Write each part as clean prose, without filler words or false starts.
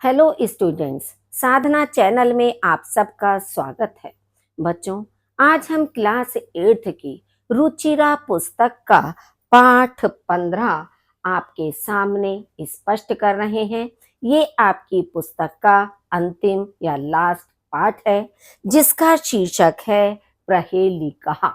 Hello students, साधना channel में आप सबका स्वागत है। बच्चों, आज हम क्लास 8 की रुचिरा पुस्तक का पाठ 15 आपके सामने स्पष्ट कर रहे हैं। ये आपकी पुस्तक का अंतिम या लास्ट पाठ है, जिसका शीर्षक है प्रहेलिका।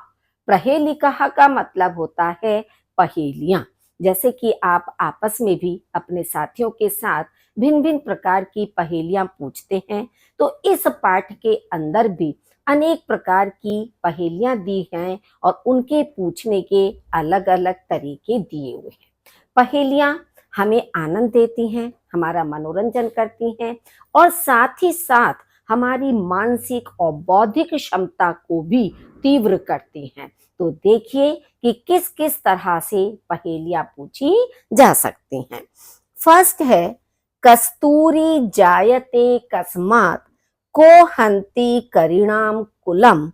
प्रहेलिका का मतलब होता है पहेलियां। जैसे कि आप आपस में भी अपने साथियों के साथ भिन्न भिन्न प्रकार की पहेलियां पूछते हैं, तो इस पाठ के अंदर भी अनेक प्रकार की पहेलियां दी हैं और उनके पूछने के अलग अलग तरीके दिए हुए हैं। पहेलियां हमें आनंद देती हैं, हमारा मनोरंजन करती हैं और साथ ही साथ हमारी मानसिक और बौद्धिक क्षमता को भी तीव्र करती हैं। तो देखिए कि किस किस तरह से पहेलियां पूछी जा सकती हैं। फर्स्ट है, कस्तूरी जायते कस्मात् को हन्ति करिणाम कुलम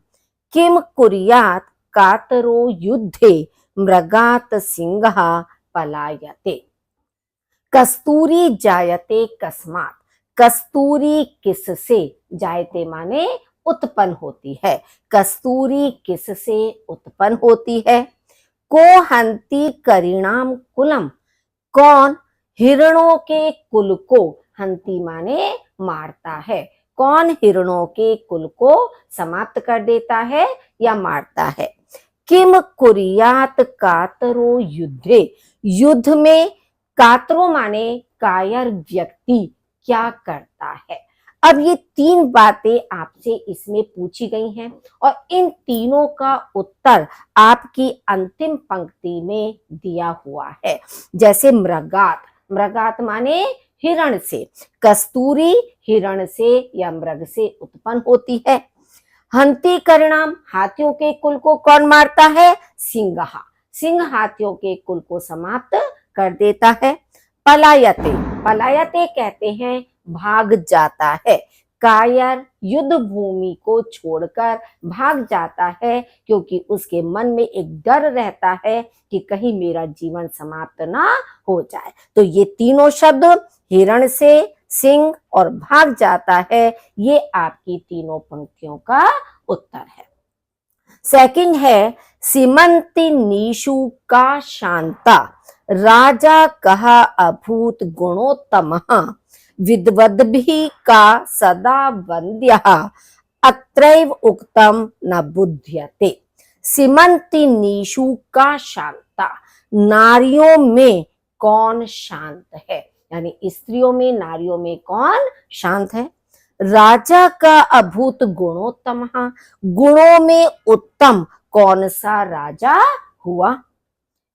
किम कुर्यात् कातरो युद्धे मृगात् सिंहः पलायते। कस्तूरी जायते कस्मात्, कस्तूरी किससे, जायते माने उत्पन्न होती है, कस्तूरी किससे उत्पन्न होती है। को हन्ति करिणाम कुलम, कौन हिरणों के कुल को, हंती माने मारता है, कौन हिरणों के कुल को समाप्त कर देता है या मारता है। किम कुर्यात कातरो युद्धे, युद्ध में कातरो माने कायर व्यक्ति क्या करता है। अब ये तीन बातें आपसे इसमें पूछी गई हैं और इन तीनों का उत्तर आपकी अंतिम पंक्ति में दिया हुआ है। जैसे मृगात, मृगात माने हिरण से, कस्तूरी हिरण से या मृग से उत्पन्न होती है। हंती परिणाम, हाथियों के कुल को कौन मारता है, सिंह, सिंह हाथियों के कुल को समाप्त कर देता है। पलायते, पलायते कहते हैं भाग जाता है, कायर युद्ध भूमि को छोड़कर भाग जाता है, क्योंकि उसके मन में एक डर रहता है कि कहीं मेरा जीवन समाप्त ना हो जाए। तो ये तीनों शब्द, हिरण से, सिंह और भाग जाता है, ये आपकी तीनों पंक्तियों का उत्तर है। सेकंड है, सीमंती नीशु का शांता राजा कहा अभूत गुणोत्तम विद्वद्भिः का सदा वन्द्यः अत्रैव उक्तम न बुध्यते। सीमंती नीशु का शांता, नारियों में कौन शांत है, यानी स्त्रियों में, नारियों में कौन शांत है। राजा का अभूत गुणोत्तम, गुणों में उत्तम कौन सा राजा हुआ।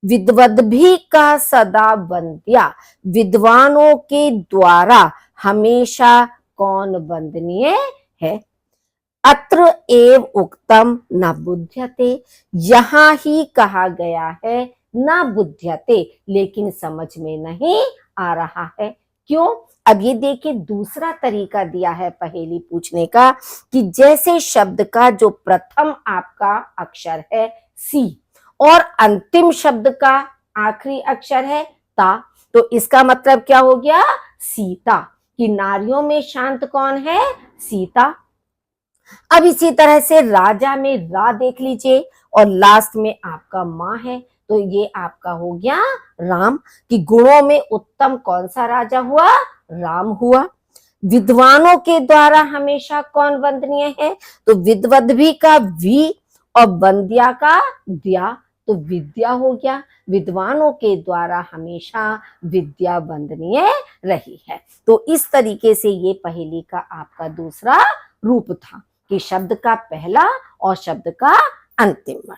विद्वद्भिः का सदा वन्द्या, विद्वानों के द्वारा हमेशा कौन वंदनीय है। अत्र एव उक्तम न बुध्यते, यहां ही कहा गया है न बुध्यते, लेकिन समझ में नहीं आ रहा है। क्यों? अब ये देखिए, दूसरा तरीका दिया है पहेली पूछने का कि जैसे शब्द का जो प्रथम आपका अक्षर है सी और अंतिम शब्द का आखिरी अक्षर है ता, तो इसका मतलब क्या हो गया, सीता, कि नारियों में शांत कौन है, सीता। अब इसी तरह से राजा में रा देख लीजिए और लास्ट में आपका माँ है, तो ये आपका हो गया राम, कि गुणों में उत्तम कौन सा राजा हुआ, राम हुआ। विद्वानों के द्वारा हमेशा कौन वंदनीय है, तो विद्वद्भी का वी और वंद्या का द्या, तो विद्या हो गया, विद्वानों के द्वारा हमेशा विद्या वंदनीय रही है। तो इस तरीके से ये पहेली का आपका दूसरा रूप था कि शब्द का पहला और शब्द का अंतिम वर्ण।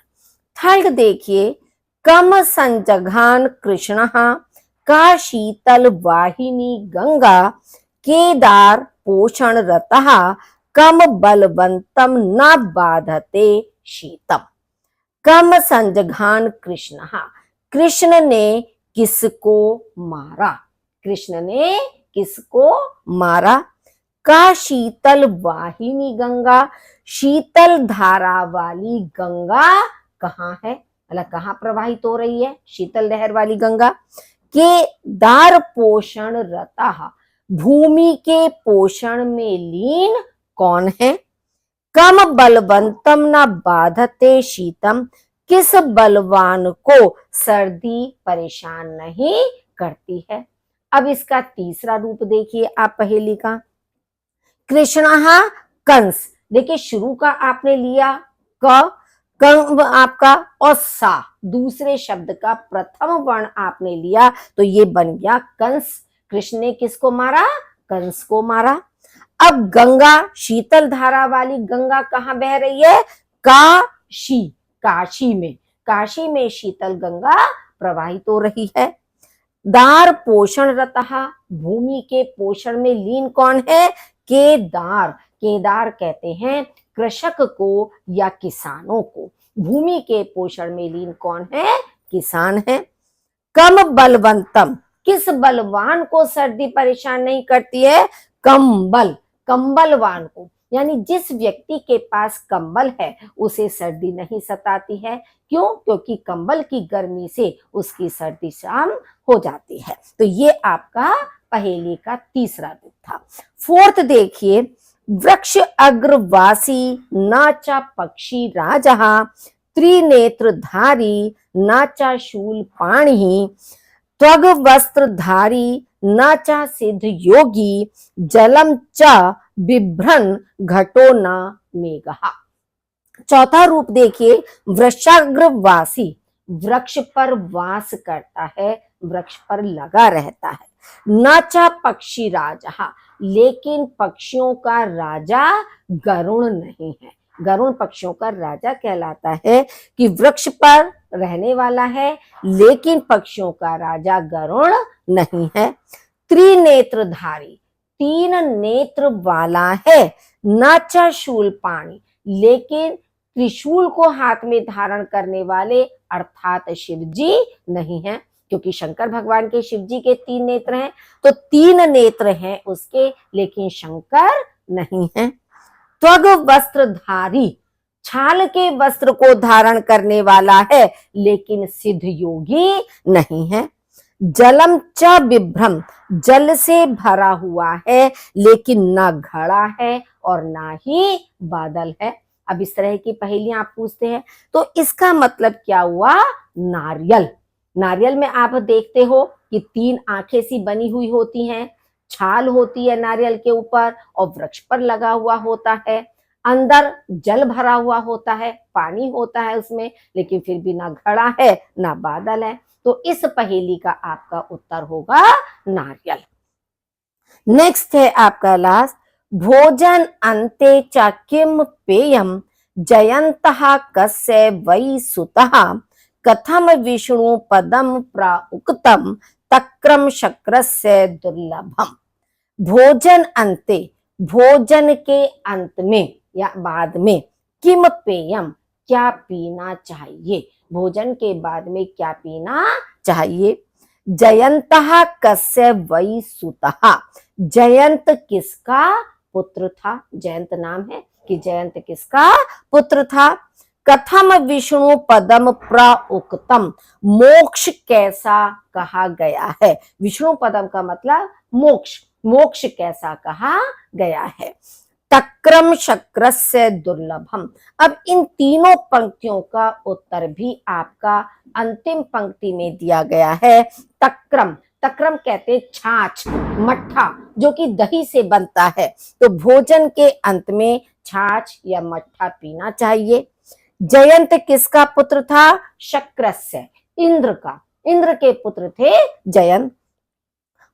थर्ड देखिए, कम संजघान कृष्ण का शीतल वाहिनी गंगा केदार पोषण रतः कम बलवंतम न बाधते शीतम। कम संजघान कृष्ण, कृष्ण ने किसको मारा, कृष्ण ने किसको मारा। का शीतल वाहिनी गंगा, शीतल धारा वाली गंगा कहाँ है, मतलब कहाँ प्रवाहित हो रही है शीतल लहर वाली गंगा। के दार पोषण रता, भूमि के पोषण में लीन कौन है? कम बलवंतम न बाधते शीतम, किस बलवान को सर्दी परेशान नहीं करती है? अब इसका तीसरा रूप देखिए आप पहेली का। कृष्णः कंस, देखिए शुरू का आपने लिया क, कंब आपका, और सा दूसरे शब्द का प्रथम वर्ण आपने लिया, तो ये बन गया कंस। कृष्ण ने किसको मारा? कंस को मारा। अब गंगा, शीतल धारा वाली गंगा कहां बह रही है? काशी, काशी में, काशी में शीतल गंगा प्रवाहित हो रही है। दार पोषण रतः, भूमि के पोषण में लीन कौन है? केदार, केदार कहते हैं कृषक को या किसानों को। भूमि के पोषण में लीन कौन है? किसान है। कम बलवंतम, किस बलवान को सर्दी परेशान नहीं करती है? कंबल, कंबलवान को, यानी जिस व्यक्ति के पास कंबल है उसे सर्दी नहीं सताती है। क्यों? क्योंकि कंबल की गर्मी से उसकी सर्दी शाम हो जाती है। तो ये आपका पहेली का तीसरा रूप था। फोर्थ देखिए, वृक्ष अग्रवासी नाचा पक्षी राजहा, त्रिनेत्रधारी नाचा शूल पाणी, त्वग वस्त्रधारी नाचा सिद्ध योगी, जलम च बिभ्रन घटो न मेघः। चौथा रूप देखिए, वृक्षाग्रवासी, वृक्ष पर वास करता है, वृक्ष पर लगा रहता है। नाचा पक्षी राजा, लेकिन पक्षियों का राजा गरुण नहीं है। गरुण पक्षियों का राजा कहलाता है कि वृक्ष पर रहने वाला है, लेकिन पक्षियों का राजा गरुण नहीं है। त्रिनेत्रधारी, तीन नेत्र वाला है। नाचा शूल पाणी, लेकिन त्रिशूल को हाथ में धारण करने वाले अर्थात शिव जी नहीं है, क्योंकि शंकर भगवान के, शिव जी के 3 नेत्र हैं, तो 3 नेत्र हैं उसके, लेकिन शंकर नहीं है। त्वग वस्त्रधारी, छाल के वस्त्र को धारण करने वाला है, लेकिन सिद्ध योगी नहीं है। जलम च बिभ्रम, जल से भरा हुआ है, लेकिन ना घड़ा है और ना ही बादल है। अब इस तरह की पहेलियां आप पूछते हैं, तो इसका मतलब क्या हुआ? नारियल, नारियल में आप देखते हो कि 3 आंखें सी बनी हुई होती हैं, छाल होती है नारियल के ऊपर और वृक्ष पर लगा हुआ होता है। अंदर जल भरा हुआ होता है, पानी होता है उसमें, लेकिन फिर भी ना घड़ा है ना बादल है। तो इस पहेली का आपका उत्तर होगा नारियल। नेक्स्ट है आपका लास्ट, भोजन अन्ते च किम पेयम, जयंतः कस्य वै सुतः, कथम विष्णु पदम प्राउक्तम, तक्रम शक्रस्य दुर्लभम। भोजन अन्ते, भोजन के अंत में या बाद में, किम पेयम, क्या पीना चाहिए? भोजन के बाद में क्या पीना चाहिए? जयंतः कस्य वै सुतः, जयंत किसका पुत्र था? जयंत नाम है कि जयंत किसका पुत्र था? कथम विष्णु पदम प्रउक्तम, मोक्ष कैसा कहा गया है? विष्णु पदम का मतलब मोक्ष, मोक्ष कैसा कहा गया है? तक्रम शक्रस्य दुर्लभम। अब इन तीनों पंक्तियों का उत्तर भी आपका अंतिम पंक्ति में दिया गया है। तक्रम, तक्रम कहते छाछ, मट्ठा, जो कि दही से बनता है। तो भोजन के अंत में छाछ या मट्ठा पीना चाहिए। जयंत किसका पुत्र था? शक्रस्य, इंद्र का, इंद्र के पुत्र थे जयंत।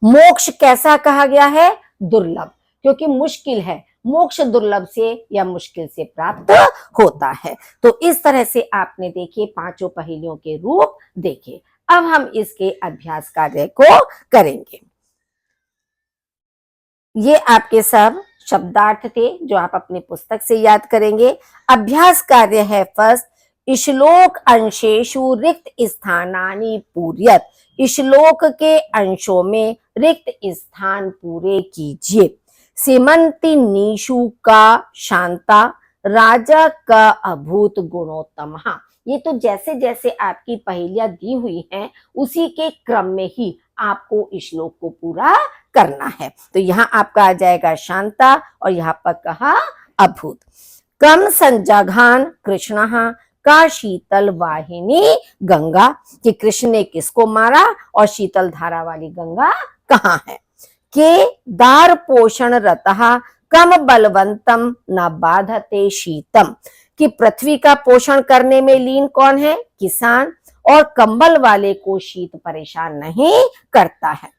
मोक्ष कैसा कहा गया है? दुर्लभ, क्योंकि मुश्किल है, मोक्ष दुर्लभ से या मुश्किल से प्राप्त होता है। तो इस तरह से आपने देखिए पांचों पहेलियों के रूप देखे। अब हम इसके अभ्यास कार्य को करेंगे। ये आपके सब शब्दार्थ थे जो आप अपनी पुस्तक से याद करेंगे। अभ्यास कार्य है फर्स्ट, श्लोक अंशेषु रिक्त स्थानानि पूर्यत, श्लोक के अंशों में रिक्त स्थान पूरे कीजिए। सीमंती नीशु का शांता, राजा का अभूत गुणोत्तम। ये तो जैसे जैसे आपकी पहेलियां दी हुई हैं उसी के क्रम में ही आपको श्लोक को पूरा करना है। तो यहाँ आपका आ जाएगा शांता और यहाँ पर कहा अभूत। कम संजघान कृष्ण का शीतल वाहिनी गंगा, कि कृष्ण ने किसको मारा और शीतल धारा वाली गंगा कहाँ है। के दार पोषण रतः कम बलवंतम न बाधते शीतम, कि पृथ्वी का पोषण करने में लीन कौन है, किसान, और कंबल वाले को शीत परेशान नहीं करता है।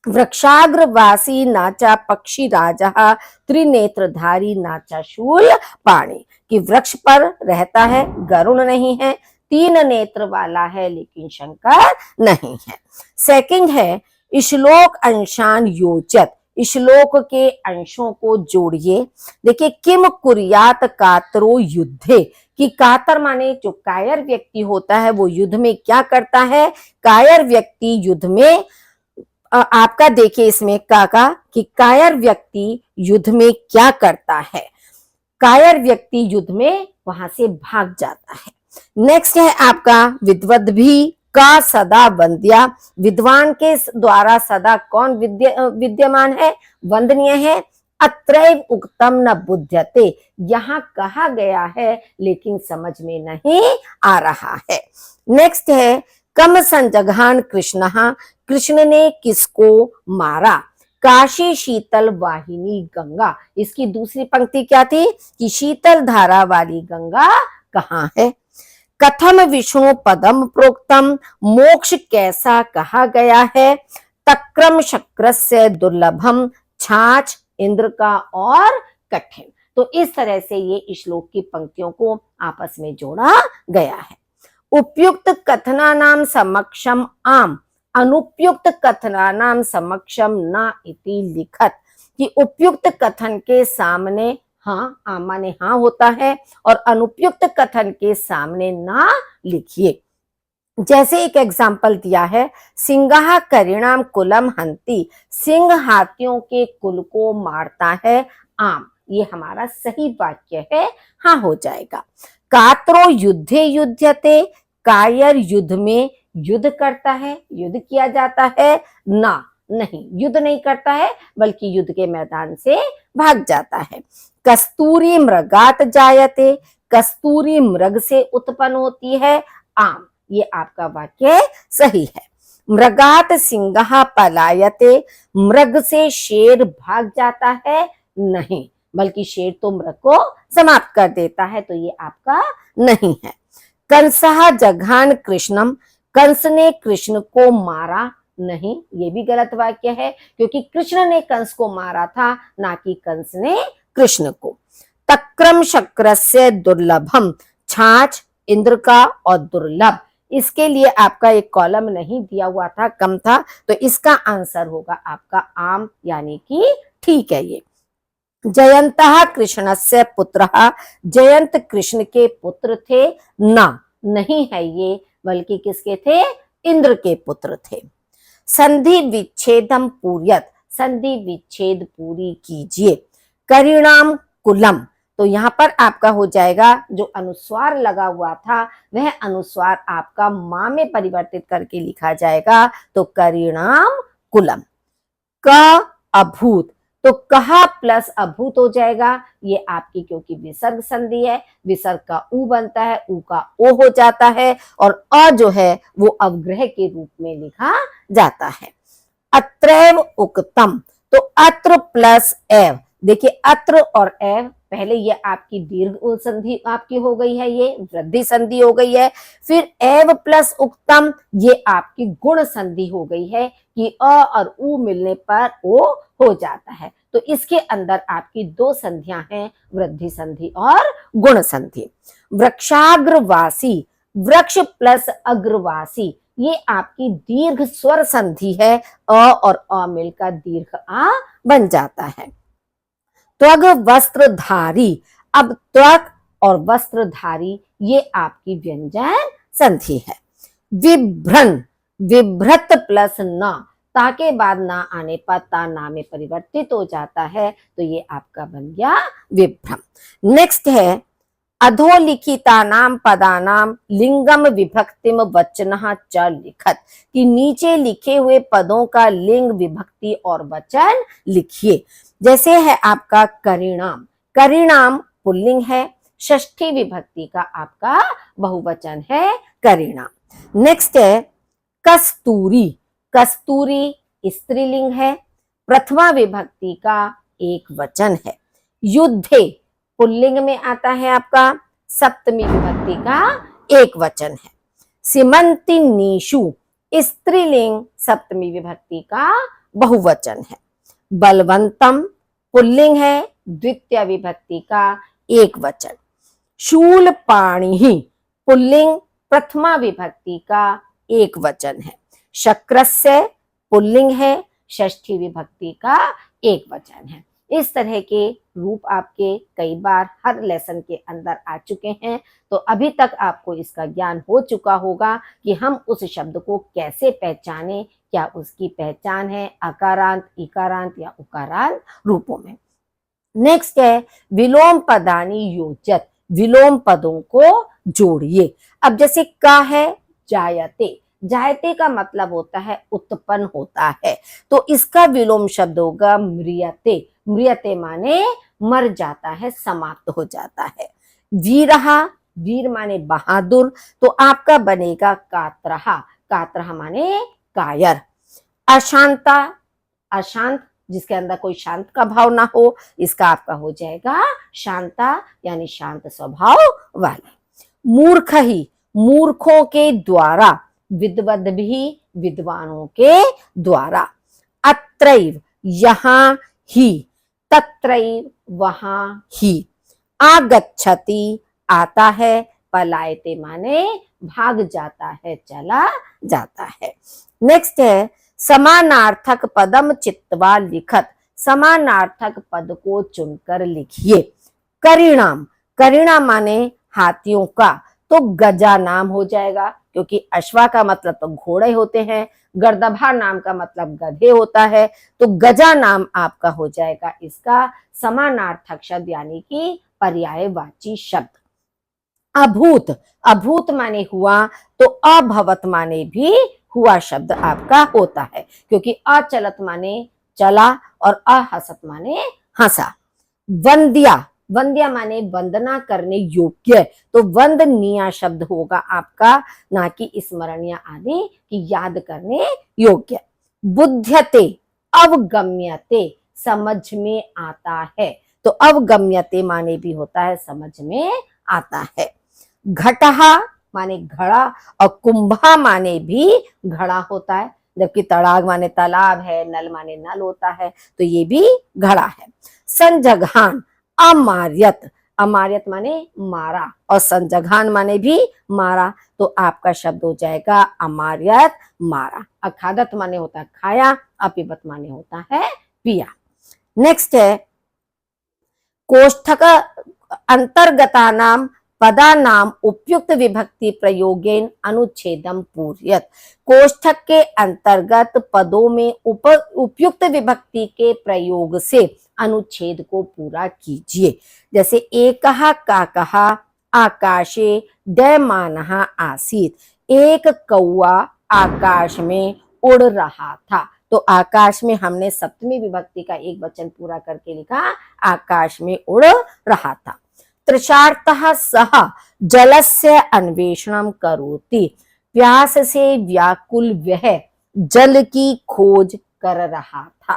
वृक्षाग्रवासी नाचा पक्षी राजा त्रिनेत्रधारी नाचा शूल पाणी, कि वृक्ष पर रहता है, गरुड़ नहीं है, 3 नेत्र वाला है लेकिन शंकर नहीं है। सेकंड है श्लोक अंशान योजत, श्लोक के अंशों को जोड़िए। देखिए किम कुर्यात कातरो युद्धे, कि कातर माने जो कायर व्यक्ति होता है वो युद्ध में क्या करता है, कायर व्यक्ति युद्ध में आपका देखिए इसमें काका कि कायर व्यक्ति युद्ध में क्या करता है, कायर व्यक्ति युद्ध में वहां से भाग जाता है। नेक्स्ट है आपका विद्वद भी का सदा वंद्या, विद्वान के द्वारा सदा कौन विद्यमान है, वंदनीय है। अत्रैव उक्तम न बुध्यते, यहाँ कहा गया है लेकिन समझ में नहीं आ रहा है। नेक्स्ट है कम संजघान कृष्ण, कृष्ण ने किसको मारा, काशी शीतल वाहिनी गंगा, इसकी दूसरी पंक्ति क्या थी कि शीतल धारा वाली गंगा कहाँ है। कथम विष्णु पदम प्रोक्तम, मोक्ष कैसा कहा गया है। तक्रम शक्रस्य दुर्लभम, छाछ इंद्र का और कठिन। तो इस तरह से ये श्लोक की पंक्तियों को आपस में जोड़ा गया है। उपयुक्त कथनानाम समक्षम आम, अनुपयुक्त कथनानाम समक्षम न इति लिखत, कि उपयुक्त कथन के सामने हाँ आम माने हाँ होता है और अनुपयुक्त कथन के सामने ना लिखिए। जैसे एक एग्जाम्पल दिया है, सिंहा करिणाम कुलम हंती, सिंह हाथियों के कुल को मारता है आम, ये हमारा सही वाक्य है, हाँ हो जाएगा। कात्रो युद्धे युध्यते, कायर युद्ध में युद्ध करता है, युद्ध किया जाता है ना, नहीं युद्ध नहीं करता है बल्कि युद्ध के मैदान से भाग जाता है। कस्तूरी मृगात जायते, कस्तूरी मृग से उत्पन्न होती है आम, ये आपका वाक्य सही है। मृगात सिंहा पलायते, मृग से शेर भाग जाता है नहीं, बल्कि शेर तो मृग को समाप्त कर देता है, तो ये आपका नहीं है। कंसहा जघान कृष्णम, कंस ने कृष्ण को मारा नहीं, ये भी गलत वाक्य है क्योंकि कृष्ण ने कंस को मारा था ना कि कंस ने कृष्ण को। तक्रम शक्रस्य दुर्लभम, छाछ इंद्र का और दुर्लभ, इसके लिए आपका एक कॉलम नहीं दिया हुआ था, कम था, तो इसका आंसर होगा आपका आम, यानी कि ठीक है ये। जयंतः कृष्णस्य पुत्रः, जयंत कृष्ण के पुत्र थे ना, नहीं है ये, बल्कि किसके थे, इंद्र के पुत्र थे। संधि विच्छेदम पूर्यत, संधि विच्छेद पूरी कीजिए। करिणाम कुलम, तो यहाँ पर आपका हो जाएगा जो अनुस्वार लगा हुआ था वह अनुस्वार आपका मां में परिवर्तित करके लिखा जाएगा, तो करिणाम कुलम। क अभूत, तो कहा प्लस अभूत हो जाएगा, ये आपकी क्योंकि विसर्ग संधि है, विसर्ग का उ बनता है, उ का ओ हो जाता है और अ जो है वो अवग्रह के रूप में लिखा जाता है। अत्रैव उक्तम, तो अत्र प्लस एव, देखिए अत्र और एव, पहले ये आपकी दीर्घ संधि आपकी हो गई है, ये वृद्धि संधि हो गई है, फिर एव प्लस उक्तम ये आपकी गुण संधि हो गई है कि अ और उ मिलने पर ओ हो जाता है, तो इसके अंदर आपकी 2 संधियां हैं, वृद्धि संधि और गुण संधि। वृक्षाग्रवासी, वृक्ष प्लस अग्रवासी, ये आपकी दीर्घ स्वर संधि है, अ और अ मिलकर दीर्घ आ बन जाता है। त्वग वस्त्रधारी, अब त्वक और वस्त्रधारी ये आपकी व्यंजन संधि है। विभ्रन, विभ्रत प्लस न, ता के बाद ना आने पर ता ना में परिवर्तित हो जाता है, तो ये आपका बन गया विभ्रम। नेक्स्ट है अधोलिखितानां पदानां लिंगम विभक्तिम वचनः च लिखत, कि नीचे लिखे हुए पदों का लिंग विभक्ति और वचन लिखिए। जैसे है आपका करिणाम, करिणाम पुल्लिंग है, षष्ठी विभक्ति का आपका बहुवचन है करिणाम। नेक्स्ट है कस्तूरी, कस्तूरी स्त्रीलिंग है, प्रथमा विभक्ति का एक वचन है। युद्धे पुल्लिंग में आता है आपका, सप्तमी विभक्ति का एक वचन है। सीमंतिनीषु स्त्रीलिंग, सप्तमी विभक्ति का बहुवचन है। बलवंतम पुल्लिंग है, द्वितीय विभक्ति का एक वचन। शूलपाणिः पुल्लिंग, प्रथमा विभक्ति का एक वचन है। शक्रस्य पुल्लिंग है, षष्ठी विभक्ति का एक वचन है। इस तरह के रूप आपके कई बार हर लेसन के अंदर आ चुके हैं, तो अभी तक आपको इसका ज्ञान हो चुका होगा कि हम उस शब्द को कैसे पहचाने, क्या उसकी पहचान है अकारांत, इकारांत या उकारांत रूपों में। नेक्स्ट है विलोम पदानी योजत, विलोम पदों को जोड़िए। अब जैसे का है जायते, जायते का मतलब होता है उत्पन्न होता है, तो इसका विलोम शब्द होगा म्रियते, म्रियते माने मर जाता है, समाप्त हो जाता है। वीरहा, वीर माने बहादुर, तो आपका बनेगा कात्रहा, कात्रहा माने कायर। अशांता, अशांत जिसके अंदर कोई शांत का भाव ना हो, इसका आपका हो जाएगा शांता, यानी शांत स्वभाव वाले। मूर्ख ही, मूर्खों के द्वारा, विद्वद भी विद्वानों के द्वारा। अत्रैव यहाँ ही, तत्रैव वहां ही। आगच्छति आता है, पलायते माने भाग जाता है, चला जाता है। नेक्स्ट है समानार्थक पदम चित्वा लिखत, समानार्थक पद को चुनकर लिखिए। करिणाम, करिणाम माने हाथियों का, तो गजा नाम हो जाएगा, क्योंकि अश्वा का मतलब तो घोड़े होते हैं, गर्दभा नाम का मतलब गधे होता है, तो गजा नाम आपका हो जाएगा इसका समानार्थक शब्द, यानी कि पर्यायवाची शब्द। अभूत, अभूत माने हुआ, तो अभवत माने भी हुआ शब्द आपका होता है, क्योंकि अचलत माने चला और अहसत माने हंसा। वंद्या, वंद्या माने वंदना करने योग्य, तो वंदनीय शब्द होगा आपका, ना कि स्मरणीय आदि की याद करने योग्य। बुध्यते, अवगम्यते समझ में आता है, तो अवगम्यते माने भी होता है समझ में आता है। घटहा माने घड़ा, और कुंभा माने भी घड़ा होता है, जबकि तड़ाग माने तालाब है, नल माने नल होता है, तो ये भी घड़ा है। संजघान, अमार्यत, अमार्यत माने मारा, और संजघान माने भी मारा, तो आपका शब्द हो जाएगा अमार्यत मारा। अखादत माने होता है खाया, अपिबत माने होता है पिया। नेक्स्ट है कोष्ठक अंतर्गतानाम पदानाम उपयुक्त विभक्ति प्रयोगेन अनुच्छेदम पूर्यत, कोष्ठक के अंतर्गत पदों में उपयुक्त विभक्ति के प्रयोग से अनुच्छेद को पूरा कीजिए। जैसे एकहा काकहा आकाशे दयमानः आसीत, एक कौआ आकाश में उड़ रहा था, तो आकाश में हमने सप्तमी विभक्ति का एक वचन पूरा करके लिखा, आकाश में उड़ रहा था। तृषार्तः सः जलस्य अन्वेषणं करोति, प्यास से व्याकुल वह जल की खोज कर रहा था।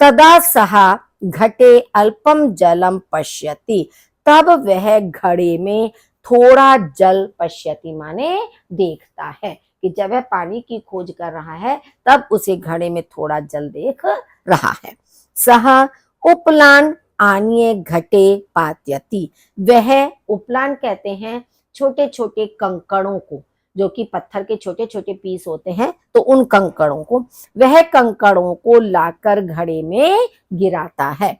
तदा सः घटे अल्पम जलम पश्यति, तब वह घड़े में थोड़ा जल, पश्यति माने देखता है, कि जब वह पानी की खोज कर रहा है तब उसे घड़े में थोड़ा जल देख रहा है। सह उपलान आनिये घटे पात्यति, वह उपलान कहते हैं छोटे छोटे कंकड़ों को, जो कि पत्थर के छोटे छोटे पीस होते हैं, तो उन कंकड़ों को, वह कंकड़ों को लाकर घड़े में गिराता है।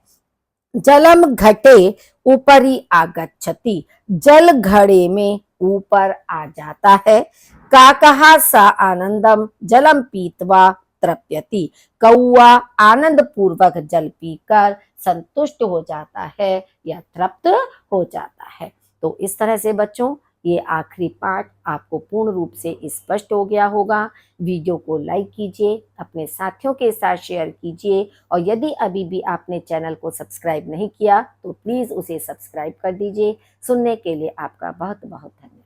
जलम घटे ऊपरी आगच्छति, जल घड़े में ऊपर आ जाता है। काकहा सा आनंदम जलम पीत्वा तृप्यति, कौआ आनंद पूर्वक जल पीकर संतुष्ट हो जाता है या तृप्त हो जाता है। तो इस तरह से बच्चों ये आखिरी पाठ आपको पूर्ण रूप से स्पष्ट हो गया होगा। वीडियो को लाइक कीजिए, अपने साथियों के साथ शेयर कीजिए और यदि अभी भी आपने चैनल को सब्सक्राइब नहीं किया तो प्लीज़ उसे सब्सक्राइब कर दीजिए। सुनने के लिए आपका बहुत बहुत धन्यवाद।